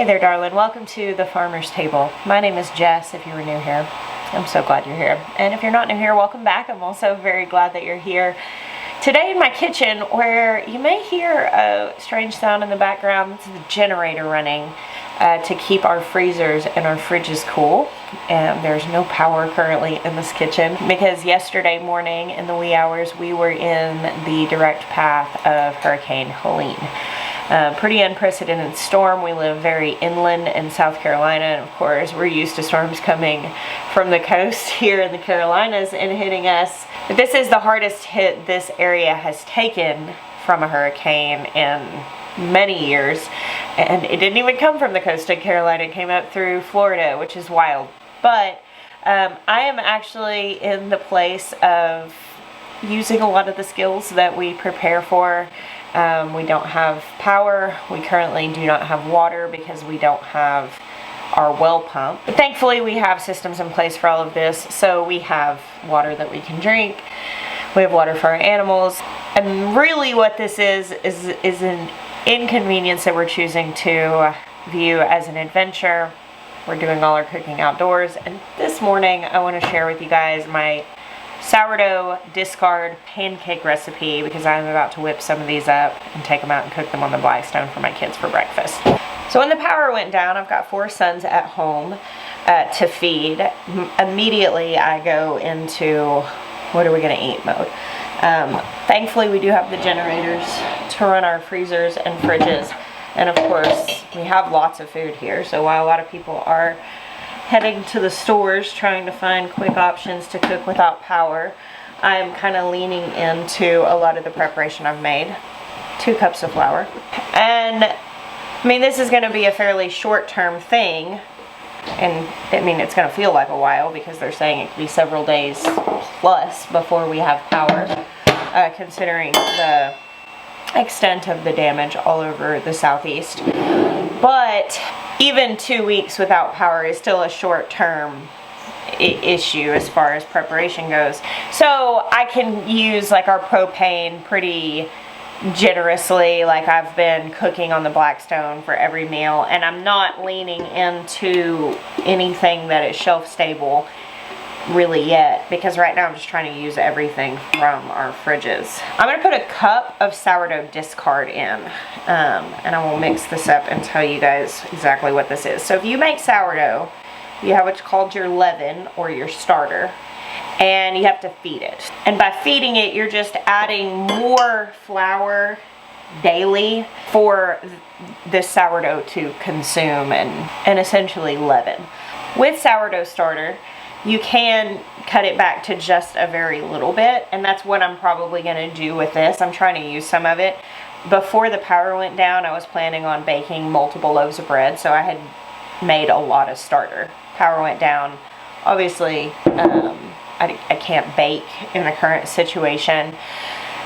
Hey there, darling. Welcome to the Farmer's Table. My name is Jess, if you were new here. I'm so glad you're here. And if you're not new here, welcome back. I'm also very glad that you're here. Today in my kitchen, where you may hear a strange sound in the background, this is the generator running to keep our freezers and our fridges cool. And there's no power currently in this kitchen because yesterday morning in the wee hours, we were in the direct path of Hurricane Helene. Pretty unprecedented storm. We live very inland in South Carolina, and of course we're used to storms coming from the coast here in the Carolinas and hitting us. But this is the hardest hit this area has taken from a hurricane in many years, and it didn't even come from the coast of Carolina. It came up through Florida, which is wild. But I am actually in the place of using a lot of the skills that we prepare for. We don't have power. We currently do not have water because we don't have our well pump. But thankfully we have systems in place for all of this. So we have water that we can drink. We have water for our animals. And really what this is an inconvenience that we're choosing to view as an adventure. We're doing all our cooking outdoors. And this morning I want to share with you guys my sourdough discard pancake recipe because I'm about to whip some of these up and take them out and cook them on the Blackstone for my kids for breakfast. So when the power went down, I've got 4 sons at home to feed. Immediately I go into what are we going to eat mode. Thankfully we do have the generators to run our freezers and fridges, and of course we have lots of food here. So while a lot of people are heading to the stores trying to find quick options to cook without power, I'm kind of leaning into a lot of the preparation I've made. 2 cups of flour. And I mean, this is going to be a fairly short-term thing, and I mean it's going to feel like a while because they're saying it could be several days plus before we have power, considering the extent of the damage all over the southeast. But even 2 weeks without power is still a short-term issue as far as preparation goes. So I can use like our propane pretty generously. Like I've been cooking on the Blackstone for every meal, and I'm not leaning into anything that is shelf stable really yet, because right now I'm just trying to use everything from our fridges. I'm going to put a cup of sourdough discard in, and I will mix this up and tell you guys exactly what this is. So if you make sourdough, you have what's called your leaven or your starter, and you have to feed it. And by feeding it, you're just adding more flour daily for this sourdough to consume and essentially leaven. With sourdough starter, you can cut it back to just a very little bit, and that's what I'm probably going to do with this. I'm trying to use some of it. Before the power went down, I was planning on baking multiple loaves of bread, so I had made a lot of starter. Power went down. Obviously, I can't bake in the current situation,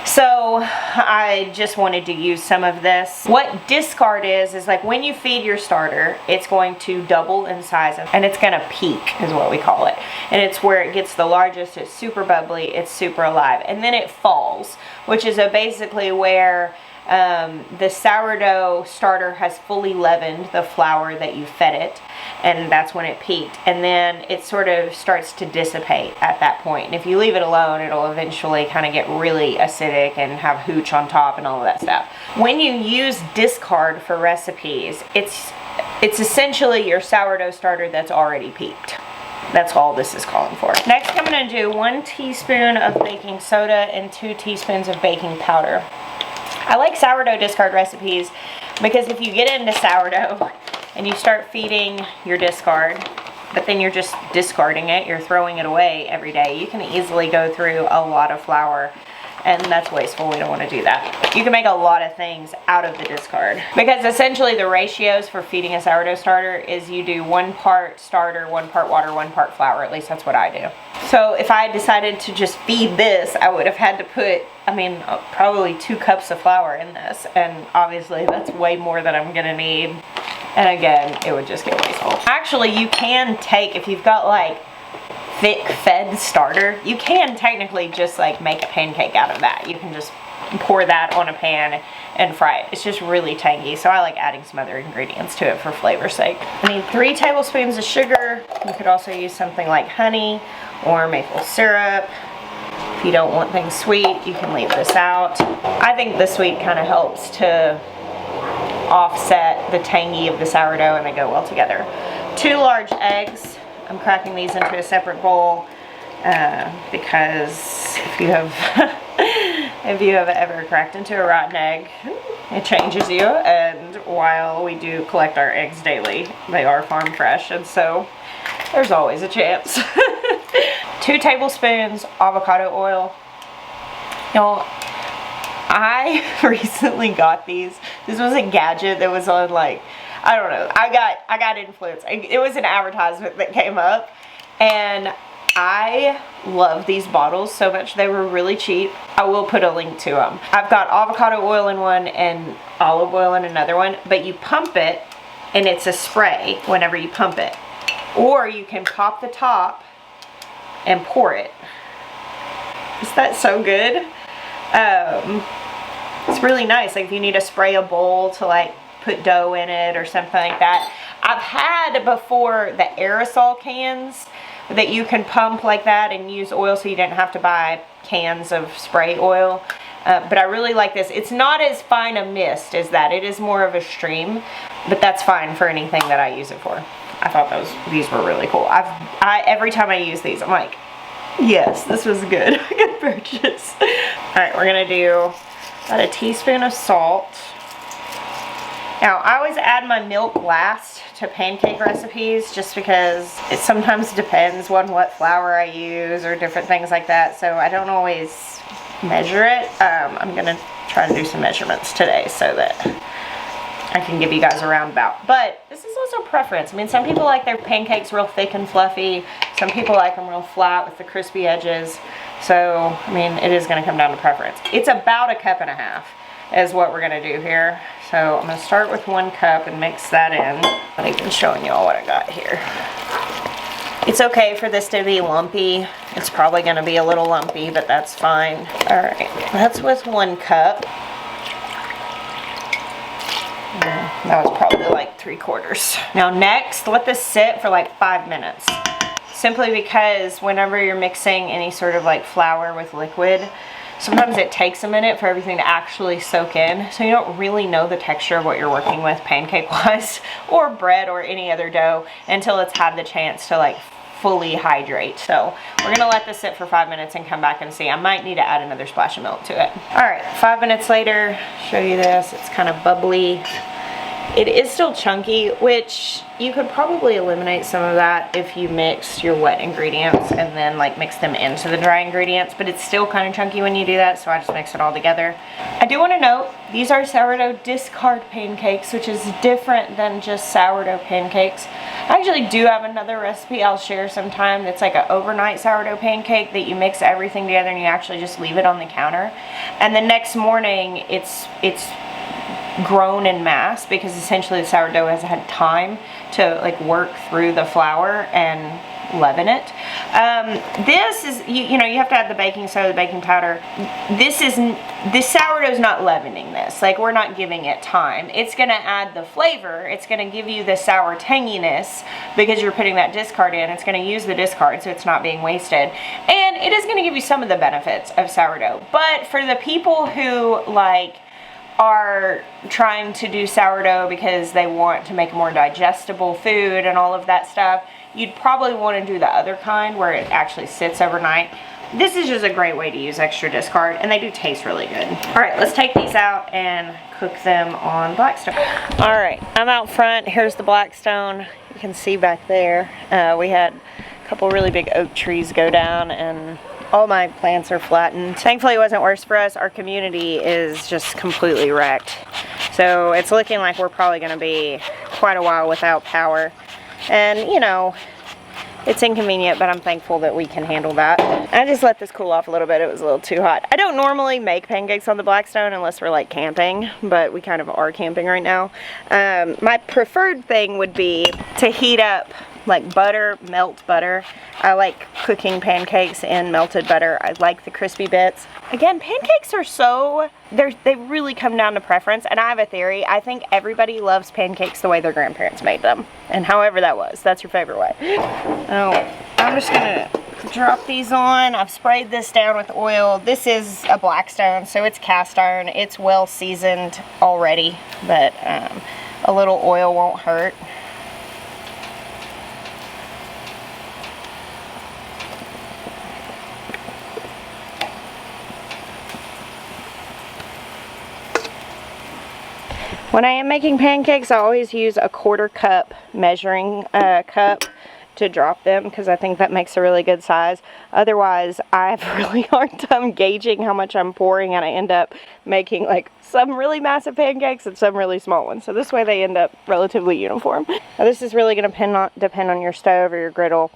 so I just wanted to use some of this. What discard is like when you feed your starter, it's going to double in size, and it's going to peak is what we call it. And it's where it gets the largest. It's super bubbly, it's super alive, and then it falls, which is basically where the sourdough starter has fully leavened the flour that you fed it, and that's when it peaked. And then it sort of starts to dissipate at that point. And if you leave it alone, it'll eventually kind of get really acidic and have hooch on top and all of that stuff. When you use discard for recipes, it's essentially your sourdough starter that's already peaked. That's all this is calling for. Next, I'm going to do 1 teaspoon of baking soda and 2 teaspoons of baking powder. I like sourdough discard recipes because if you get into sourdough and you start feeding your discard, but then you're just discarding it, you're throwing it away every day, you can easily go through a lot of flour, and that's wasteful. We don't want to do that. You can make a lot of things out of the discard, because essentially the ratios for feeding a sourdough starter is you do 1 part starter, 1 part water, 1 part flour. At least that's what I do. So if I decided to just feed this, I would have had to put, I mean, probably 2 cups of flour in this, and obviously that's way more than I'm gonna need. And again, it would just get wasteful. Actually, you can take, if you've got like thick fed starter, you can technically just like make a pancake out of that. You can just pour that on a pan and fry it. It's just really tangy, so I like adding some other ingredients to it for flavor's sake. I need 3 tablespoons of sugar. You could also use something like honey or maple syrup. If you don't want things sweet, you can leave this out. I think the sweet kind of helps to offset the tangy of the sourdough, and they go well together. 2 large eggs. I'm cracking these into a separate bowl because if you have if you have ever cracked into a rotten egg, it changes you. And while we do collect our eggs daily, they are farm fresh, and so there's always a chance. 2 tablespoons avocado oil. You know, I recently got these. This was a gadget that was on, like, I don't know. I got influenced. It was an advertisement that came up, and I love these bottles so much. They were really cheap. I will put a link to them. I've got avocado oil in one and olive oil in another one, but you pump it and it's a spray whenever you pump it. Or you can pop the top and pour it. Is that so good? It's really nice. Like if you need to spray a bowl to like put dough in it or something like that. I've had before the aerosol cans that you can pump like that and use oil, so you don't have to buy cans of spray oil. But I really like this. It's not as fine a mist as that. It is more of a stream, but that's fine for anything that I use it for. I thought these were really cool. Every time I use these, I'm like, yes, this was good. Good purchase. All right, we're gonna do about a teaspoon of salt. Now, I always add my milk last to pancake recipes just because it sometimes depends on what flour I use or different things like that, so I don't always measure it. I'm gonna try to do some measurements today so that I can give you guys a roundabout. But this is also preference. I mean, some people like their pancakes real thick and fluffy. Some people like them real flat with the crispy edges. So, I mean, it is gonna come down to preference. It's about 1.5 cups is what we're gonna do here. So I'm gonna start with 1 cup and mix that in. I'm even showing you all what I got here. It's okay for this to be lumpy. It's probably gonna be a little lumpy, but that's fine. All right, that's with 1 cup. That was probably like 3/4. Now next, let this sit for like 5 minutes. Simply because whenever you're mixing any sort of like flour with liquid, sometimes it takes a minute for everything to actually soak in, so you don't really know the texture of what you're working with pancake-wise or bread or any other dough until it's had the chance to like fully hydrate. So we're gonna let this sit for 5 minutes and come back and see. I might need to add another splash of milk to it. All right, 5 minutes later, show you this. It's kind of bubbly. It is still chunky, which you could probably eliminate some of that if you mix your wet ingredients and then like mix them into the dry ingredients, but it's still kind of chunky when you do that, so I just mix it all together. I do want to note, these are sourdough discard pancakes, which is different than just sourdough pancakes. I actually do have another recipe I'll share sometime that's like an overnight sourdough pancake that you mix everything together and you actually just leave it on the counter. And the next morning it's grown in mass because essentially the sourdough has had time to like work through the flour and leaven it. This is, you know, you have to add the baking soda, the baking powder. This sourdough is not leavening this. Like, we're not giving it time. It's gonna add the flavor. It's gonna give you the sour tanginess because you're putting that discard in. It's gonna use the discard so it's not being wasted. And it is gonna give you some of the benefits of sourdough. But for the people who like are trying to do sourdough because they want to make a more digestible food and all of that stuff, you'd probably want to do the other kind where it actually sits overnight. This is just a great way to use extra discard, and they do taste really good. All right, let's take these out and cook them on Blackstone. All right, I'm out front. Here's the Blackstone. You can see back there. We had a couple really big oak trees go down, and all my plants are flattened. Thankfully, it wasn't worse for us. Our community is just completely wrecked. So it's looking like we're probably gonna be quite a while without power. And you know, it's inconvenient, but I'm thankful that we can handle that. I just let this cool off a little bit. It was a little too hot. I don't normally make pancakes on the Blackstone unless we're like camping, but we kind of are camping right now. My preferred thing would be to heat up like butter, melt butter. I like cooking pancakes in melted butter. I like the crispy bits. Again, pancakes are so, they really come down to preference, and I have a theory. I think everybody loves pancakes the way their grandparents made them, and however that was, that's your favorite way. Oh, I'm just gonna drop these on. I've sprayed this down with oil. This is a Blackstone, so it's cast iron. It's well seasoned already, but a little oil won't hurt. When I am making pancakes, I always use a 1/4 cup measuring cup to drop them, because I think that makes a really good size. Otherwise, I have a really hard time gauging how much I'm pouring, and I end up making like some really massive pancakes and some really small ones. So this way they end up relatively uniform. Now this is really going to depend on your stove or your griddle.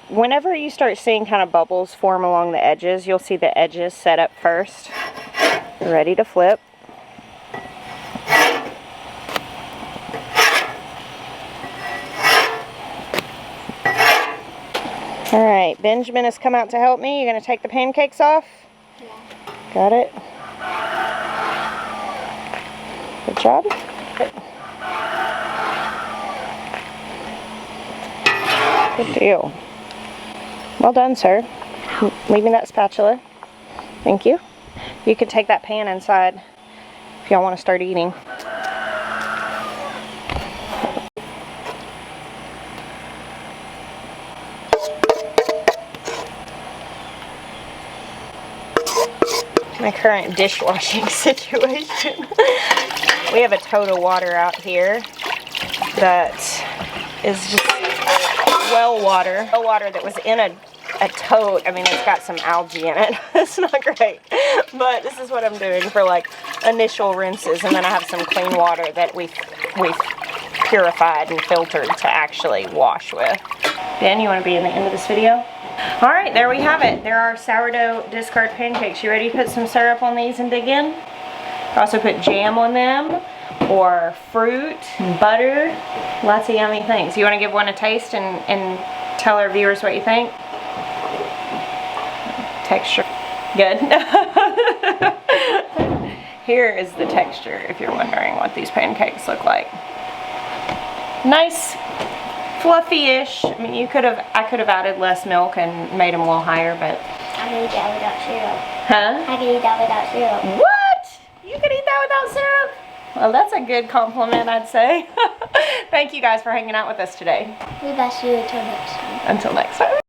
Whenever you start seeing kind of bubbles form along the edges, you'll see the edges set up first. Ready to flip. Alright, Benjamin has come out to help me. You're going to take the pancakes off? Yeah. Got it. Good job. Good deal. Well done, sir. Leaving that spatula. Thank you. You could take that pan inside if y'all want to start eating. My current dishwashing situation. We have a tote of water out here that is just well water. Well water that was in a tote. I mean, it's got some algae in it. It's not great. But this is what I'm doing for like initial rinses, and then I have some clean water that we've purified and filtered to actually wash with. Ben, you want to be in the end of this video? Alright, there we have it. There are sourdough discard pancakes. You ready to put some syrup on these and dig in? Also put jam on them, or fruit, butter, lots of yummy things. You want to give one a taste and tell our viewers what you think? Texture. Good. Here is the texture if you're wondering what these pancakes look like. Nice. Fluffy-ish. I mean, I could have added less milk and made them a little higher, but I can eat that without syrup. Huh? I can eat that without syrup. What? You can eat that without syrup? Well, that's a good compliment, I'd say. Thank you guys for hanging out with us today. We'll see you until next time. Until next time.